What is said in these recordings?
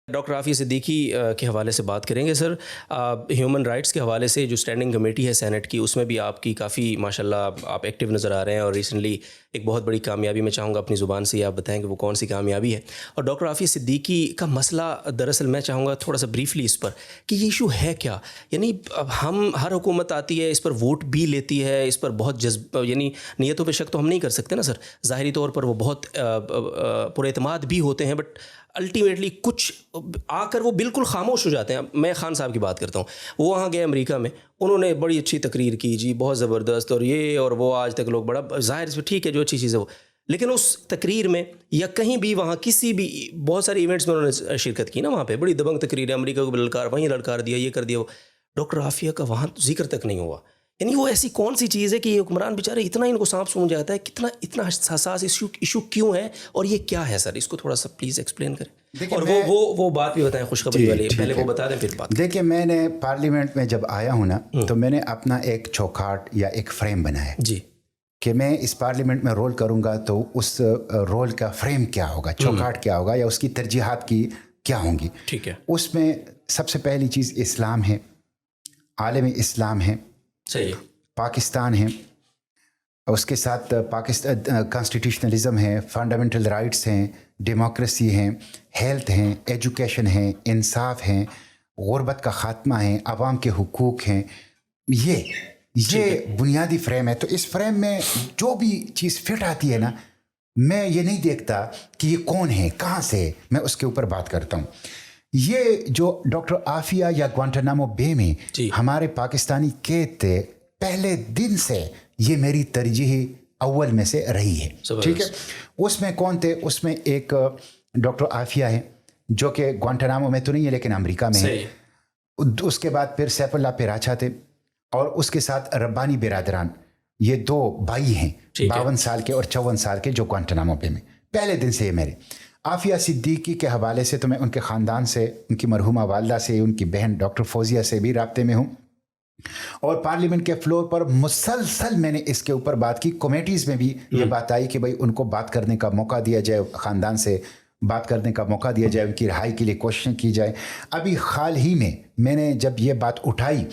Doctor Aafia Siddiqui کے حوالے سے بات کریں گے سر. ہیومن رائٹس کے حوالے سے جو اسٹینڈنگ کمیٹی ہے سینٹ کی، اس میں بھی آپ کی کافی ماشاءاللہ آپ ایکٹیو نظر آ رہے ہیں، اور ریسنٹلی ایک بہت بڑی کامیابی میں چاہوں گا اپنی زبان سے آپ بتائیں کہ وہ کون سی کامیابی ہے. اور ڈاکٹر عافیہ صدیقی کا مسئلہ دراصل میں چاہوں گا تھوڑا سا بریفلی اس پر کہ یہ ایشو ہے کیا. یعنی ہم ہر حکومت آتی ہے، اس پر ووٹ بھی لیتی ہے، اس پر بہت یعنی نیتوں پہ شک تو ہم نہیں کر سکتے نا سر. ظاہری طور پر وہ بہت پر اعتماد بھی ہوتے ہیں، بٹ الٹیمیٹلی کچھ آ کر وہ بالکل خاموش ہو جاتے ہیں. میں خان صاحب کی بات کرتا ہوں، وہ وہاں گئے امریکہ میں، انہوں نے بڑی اچھی تقریر کی جی، بہت زبردست، اور یہ اور وہ، آج تک لوگ بڑا ظاہر اس پہ ٹھیک ہے جو اچھی چیز ہے وہ، لیکن اس تقریر میں یا کہیں بھی وہاں کسی بھی بہت سارے ایونٹس میں انہوں نے شرکت کی نا، وہاں پہ بڑی دبنگ تقریر ہے، امریکہ کو بھی للکار، وہیں للکار دیا، یہ کر دیا وہ. ڈاکٹر عافیہ کا وہاں ذکر تک نہیں ہوا. یعنی وہ ایسی کون سی چیز ہے کہ یہ حکمران بیچارے اتنا ان کو سانپ سونج جاتا ہے، اتنا حساس ایشو کیوں ہے، اور یہ کیا ہے سر؟ اس کو تھوڑا سا پلیز ایکسپلین کریں. اور وہ بات بھی بتائیں خوشخبری والی، پہلے وہ بتا دیں پھر بات. دیکھیں، میں نے پارلیمنٹ میں جب آیا ہوں نا، تو میں نے اپنا ایک چوکاٹ یا ایک فریم بنایا جی کہ میں اس پارلیمنٹ میں رول کروں گا تو اس رول کا فریم کیا ہوگا، چوکاٹ کیا ہوگا، یا اس کی ترجیحات کی کیا ہوں گی. ٹھیک ہے. اس میں سب سے پہلی چیز اسلام ہے، عالم اسلام ہے، صحیح، پاکستان ہے، اس کے ساتھ پاکستان کانسٹیٹیوشنلزم ہے، فنڈامنٹل رائٹس ہیں، ڈیموکریسی ہیں، ہیلتھ ہیں، ایجوکیشن ہیں، انصاف ہیں، غربت کا خاتمہ ہے، عوام کے حقوق ہیں. یہ بنیادی فریم ہے. تو اس فریم میں جو بھی چیز فٹ آتی ہے نا، میں یہ نہیں دیکھتا کہ یہ کون ہے، کہاں سے، میں اس کے اوپر بات کرتا ہوں. یہ جو ڈاکٹر عافیہ یا گوانٹانامو بے میں ہمارے پاکستانی قید تھے، پہلے دن سے یہ میری ترجیح اول میں سے رہی ہے. ٹھیک ہے. اس میں کون تھے؟ اس میں ایک ڈاکٹر عافیہ ہے جو کہ گوانٹانامو میں تو نہیں ہے لیکن امریکہ میں ہے. اس کے بعد پھر سیف اللہ پیراچا تھے، اور اس کے ساتھ ربانی برادران، یہ دو بھائی ہیں 52 سال کے اور 54 سال کے، جو گوانٹانامو بے میں پہلے دن سے میرے. عافیہ صدیقی کے حوالے سے تو میں ان کے خاندان سے، ان کی مرحومہ والدہ سے، ان کی بہن ڈاکٹر فوزیہ سے بھی رابطے میں ہوں، اور پارلیمنٹ کے فلور پر مسلسل میں نے اس کے اوپر بات کی. کمیٹیز میں بھی یہ بات آئی کہ بھائی ان کو بات کرنے کا موقع دیا جائے، خاندان سے بات کرنے کا موقع دیا جائے، ان کی رہائی کے لیے کوششیں کی جائے. ابھی حال ہی میں نے جب یہ بات اٹھائی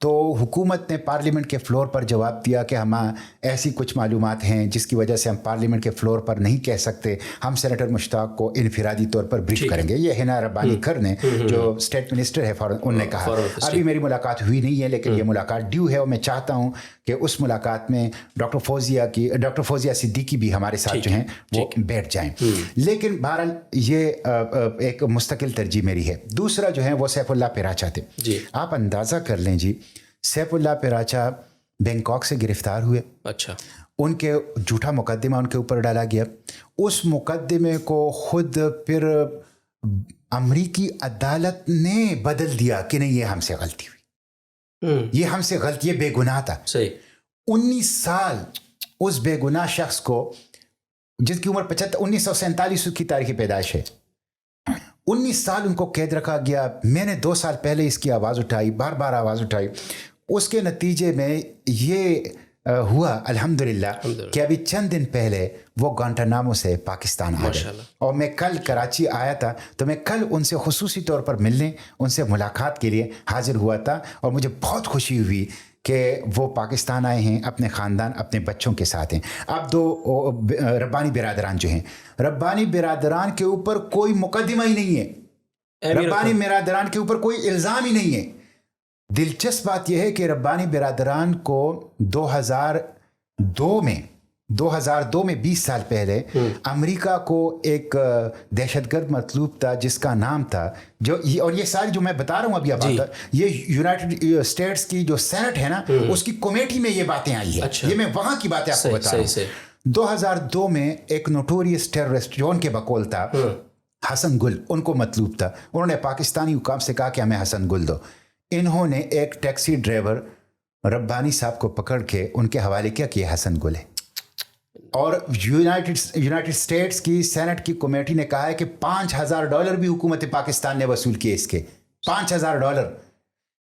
تو حکومت نے پارلیمنٹ کے فلور پر جواب دیا کہ ہم ایسی کچھ معلومات ہیں جس کی وجہ سے ہم پارلیمنٹ کے فلور پر نہیں کہہ سکتے، ہم سینیٹر مشتاق کو انفرادی طور پر بریف کریں گے. یہ ہنا ربانی کر نے جو اسٹیٹ منسٹر ہے فارن، انہوں نے کہا. ابھی میری ملاقات ہوئی نہیں ہے، لیکن یہ ملاقات ڈیو ہے، اور میں چاہتا ہوں کہ اس ملاقات میں ڈاکٹر فوزیہ صدیقی بھی ہمارے ساتھ جو ہیں وہ بیٹھ جائیں. لیکن بہرحال یہ ایک مستقل ترجیح میری ہے. دوسرا جو ہے وہ سیف اللہ پیراچا تھے. آپ اندازہ کر لیں جی، سیف اللہ پیراچا بینکاک سے گرفتار ہوئے. اچھا. ان کے جھوٹا مقدمہ ان کے اوپر ڈالا گیا. اس مقدمے کو خود پھر امریکی عدالت نے بدل دیا کہ نہیں، یہ ہم سے غلطی ہوئی، یہ ہم سے غلطی، یہ بے گناہ تھا. صحیح. 19 سال اس بے گناہ شخص کو، جس کی عمر 1947 کی تاریخ پیدائش ہے، 19 سال ان کو قید رکھا گیا. میں نے 2 سال پہلے اس کی آواز اٹھائی، بار بار آواز اٹھائی. اس کے نتیجے میں یہ ہوا الحمدللہ کہ ابھی چند دن پہلے وہ گوانٹانامو سے پاکستان آ گئے. اور میں کل کراچی آیا تھا، تو میں کل ان سے خصوصی طور پر ملنے، ان سے ملاقات کے لیے حاضر ہوا تھا، اور مجھے بہت خوشی ہوئی کہ وہ پاکستان آئے ہیں، اپنے خاندان، اپنے بچوں کے ساتھ ہیں. اب دو ربانی برادران جو ہیں، ربانی برادران کے اوپر کوئی مقدمہ ہی نہیں ہے، ربانی برادران کے اوپر کوئی الزام ہی نہیں ہے. دلچسپ بات یہ ہے کہ ربانی برادران کو 2002 میں 20 سال پہلے امریکہ کو ایک دہشت گرد مطلوب تھا جس کا نام تھا اور یہ ساری جو میں بتا رہا ہوں ابھی آپ، یہ یونائٹڈ اسٹیٹس کی جو سینٹ ہے نا، اس کی کمیٹی میں یہ باتیں آئی ہیں. یہ میں وہاں کی باتیں آپ کو بتا رہا ہوں. 2002 میں ایک نوٹوریس ٹیررسٹ جو ان کے بقول تھا حسن گل، ان کو مطلوب تھا. انہوں نے پاکستانی حکام سے کہا کہ ہمیں حسن گل دو. انہوں نے ایک ٹیکسی ڈرائیور ربانی صاحب کو پکڑ کے ان کے حوالے کیا کہ یہ حسن گل ہے. اور یونائٹڈ اسٹیٹس کی سینٹ کی کمیٹی نے کہا ہے کہ $5,000 بھی حکومت پاکستان نے وصول کیے اس کے. $5,000.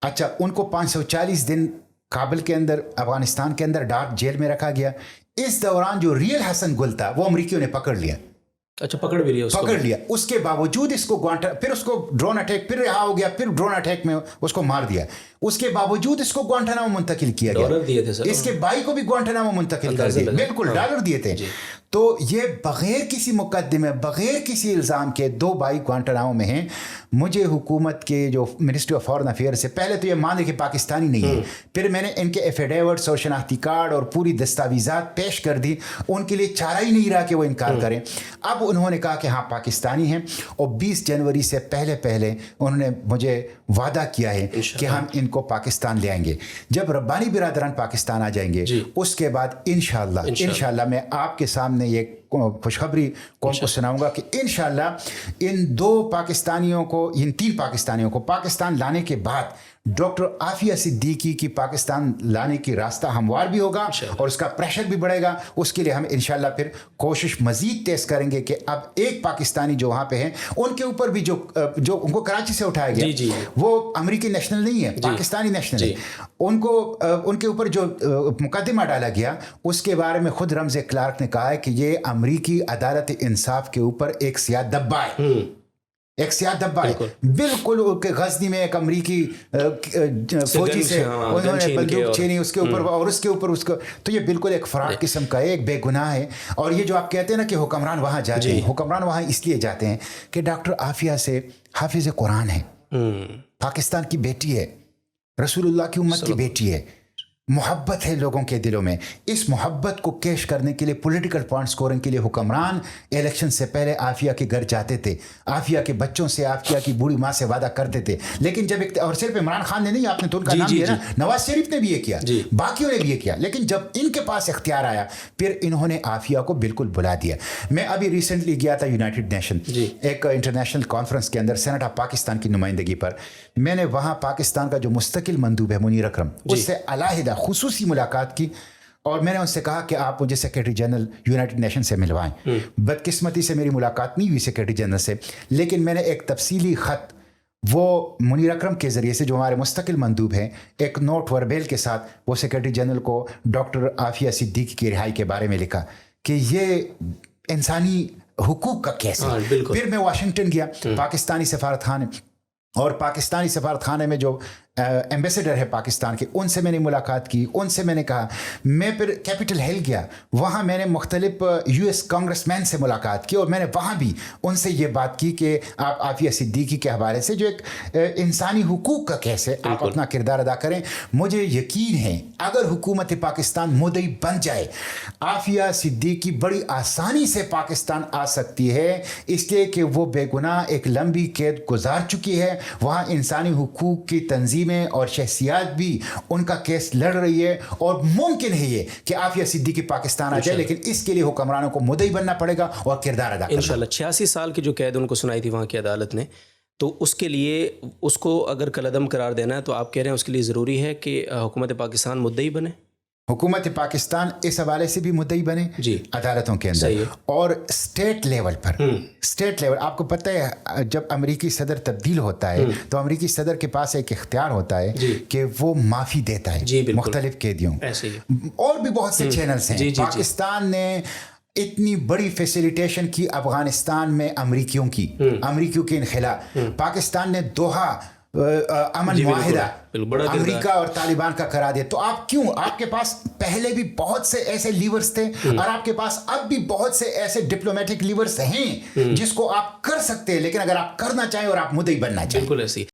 اچھا، ان کو 540 دن کابل کے اندر، افغانستان کے اندر ڈارک جیل میں رکھا گیا. اس دوران جو ریئل حسن گل تھا وہ امریکیوں نے پکڑ لیا. اچھا پکڑ بھی لیا اس کو. پکڑ لیا. اس کے باوجود اس کو پھر اس کو ڈرون اٹیک, پھر رہا ہو گیا, پھر ڈرون اٹیک میں اس کو مار دیا. اس کے باوجود اس کو گوانٹانامو منتقل کیا گیا. ڈالر دیے تھے سر, اس کے بھائی کو بھی گوانٹانامو منتقل کر دیا. بالکل ڈالر دیے تھے. تو یہ بغیر کسی مقدمے, بغیر کسی الزام کے 2 بھائی گوانٹانامو میں ہیں. مجھے حکومت کے جو منسٹری آف فارن افیئر سے پہلے تو یہ مانے کہ پاکستانی نہیں ہے, پھر میں نے ان کے ایفیڈیوٹس اور شناختی کارڈ اور پوری دستاویزات پیش کر دی. ان کے لیے چارہ ہی نہیں رہا کہ وہ انکار کریں. اب انہوں نے کہا کہ ہاں پاکستانی ہیں, اور 20 جنوری سے پہلے انہوں نے مجھے وعدہ کیا ہے کہ ہم ان کو پاکستان لے آئیں گے. جب ربانی برادران پاکستان آ جائیں گے اس کے بعد انشاءاللہ میں آپ کے سامنے یہ خوشخبری قوم کو سناؤں گا کہ انشاءاللہ ان 2 پاکستانیوں کو, ان 3 پاکستانیوں کو پاکستان لانے کے بعد ڈاکٹر عافیہ صدیقی کی پاکستان لانے کی راستہ ہموار بھی ہوگا اور اس کا پریشر بھی بڑھے گا. اس کے لیے ہم انشاءاللہ پھر کوشش مزید تیز کریں گے کہ اب ایک پاکستانی جو وہاں پہ ہیں ان کے اوپر بھی جو ان کو کراچی سے اٹھایا گیا وہ امریکی نیشنل نہیں ہے, پاکستانی نیشنل ہے. ان کے اوپر جو مقدمہ ڈالا گیا اس کے بارے میں خود رمزی کلارک نے کہا ہے کہ یہ امریکی عدالت انصاف کے اوپر ایک سیاہ دبا ہے. ایک سیاہ دبا ہے بالکل. غزنی میں ایک امریکی فوجی سے انہوں نے بندوق چھینی اس کے اوپر, اور اس کے اوپر اس کو, تو یہ بالکل ایک فراڈ قسم کا ہے, ایک بے گناہ ہے. اور یہ جو آپ کہتے ہیں نا کہ حکمران وہاں جاتے ہیں, حکمران وہاں اس لیے جاتے ہیں کہ ڈاکٹر عافیہ سے حافظ قرآن ہے, پاکستان کی بیٹی ہے, رسول اللہ کی امت کی بیٹی ہے, محبت ہے لوگوں کے دلوں میں. اس محبت کو کیش کرنے کے لیے, پولیٹیکل پوائنٹ سکورنگ کے لیے حکمران الیکشن سے پہلے عافیہ کے گھر جاتے تھے, عافیہ کے بچوں سے, عافیہ کی بوڑھی ماں سے وعدہ کرتے تھے. لیکن جب اور صرف عمران خان نے نہیں, آپ نے تو ان کا نام لیا نا, نواز شریف نے بھی یہ کیا, باقیوں نے بھی یہ کیا. لیکن جب ان کے پاس اختیار آیا پھر انہوں نے عافیہ کو بالکل بلا دیا. میں ابھی ریسنٹلی گیا تھا یونائٹڈ نیشن ایک انٹرنیشنل کانفرنس کے اندر, سینٹ آف پاکستان کی نمائندگی پر. میں نے وہاں پاکستان کا جو مستقل مندوب ہے منیر اکرم, اس سے علیحدہ خصوصی ملاقات کی, اور میں نے ان سے کہا کہ آپ مجھے سیکریٹری جنرل یونائٹڈ نیشن سے ملوائیں. بدقسمتی سے میری ملاقات نہیں ہوئی سیکریٹری جنرل سے, لیکن میں نے ایک تفصیلی خط وہ منیر اکرم کے ذریعے سے, جو ہمارے مستقل مندوب ہیں, ایک نوٹ وربیل کے ساتھ وہ سیکریٹری جنرل کو ڈاکٹر عافیہ صدیقی کی رہائی کے بارے میں لکھا کہ یہ انسانی حقوق کا کیس ہے. پھر میں واشنگٹن گیا, پاکستانی سفارت خانے, اور پاکستانی سفارت خانے میں جو ایمبیسڈر ہے پاکستان کے, ان سے میں نے ملاقات کی. ان سے میں نے کہا, میں پھر کیپٹل ہل گیا, وہاں میں نے مختلف US کانگریس مین سے ملاقات کی, اور میں نے وہاں بھی ان سے یہ بات کی کہ آپ عافیہ صدیقی کے حوالے سے جو ایک انسانی حقوق کا کیس ہے, آپ اپنا کردار ادا کریں. مجھے یقین ہے اگر حکومت پاکستان مدعی بن جائے, عافیہ صدیقی بڑی آسانی سے پاکستان آ سکتی ہے, اس لیے کہ وہ بے گناہ ایک لمبی قید گزار چکی ہے. وہاں انسانی حقوق کی تنظیم اور شخصیات بھی ان کا کیس لڑ رہی ہے, اور ممکن ہے یہ کہ عافیہ صدیقی پاکستان آ جائے, لیکن اس کے لیے حکمرانوں کو مدعی بننا پڑے گا اور کردار ادا کرنا. انشاءاللہ 86 سال کی جو قید ان کو سنائی تھی وہاں کی عدالت نے, تو اس کے لیے اس کو اگر کالعدم قرار دینا ہے تو آپ کہہ رہے ہیں اس کے لیے ضروری ہے کہ حکومت پاکستان مدعی بنے. حکومت پاکستان اس حوالے سے بھی مدعی بنے عدالتوں کے اندر, اور اسٹیٹ لیول پر. اسٹیٹ لیول آپ کو پتہ ہے جب امریکی صدر تبدیل ہوتا ہے تو امریکی صدر کے پاس ایک اختیار ہوتا ہے کہ وہ معافی دیتا ہے مختلف قیدیوں, اور بھی بہت سے چینلز ہیں. پاکستان نے اتنی بڑی فیسیلیٹیشن کی افغانستان میں امریکیوں کے انخلا. پاکستان نے دوحہ امن معاہدہ امریکہ اور طالبان کا کرا دیا. تو آپ کیوں, آپ کے پاس پہلے بھی بہت سے ایسے لیورز تھے, اور آپ کے پاس اب بھی بہت سے ایسے ڈپلومیٹک لیورز ہیں جس کو آپ کر سکتے ہیں, لیکن اگر آپ کرنا چاہیں اور آپ مدعی بننا چاہیں. بالکل ایسی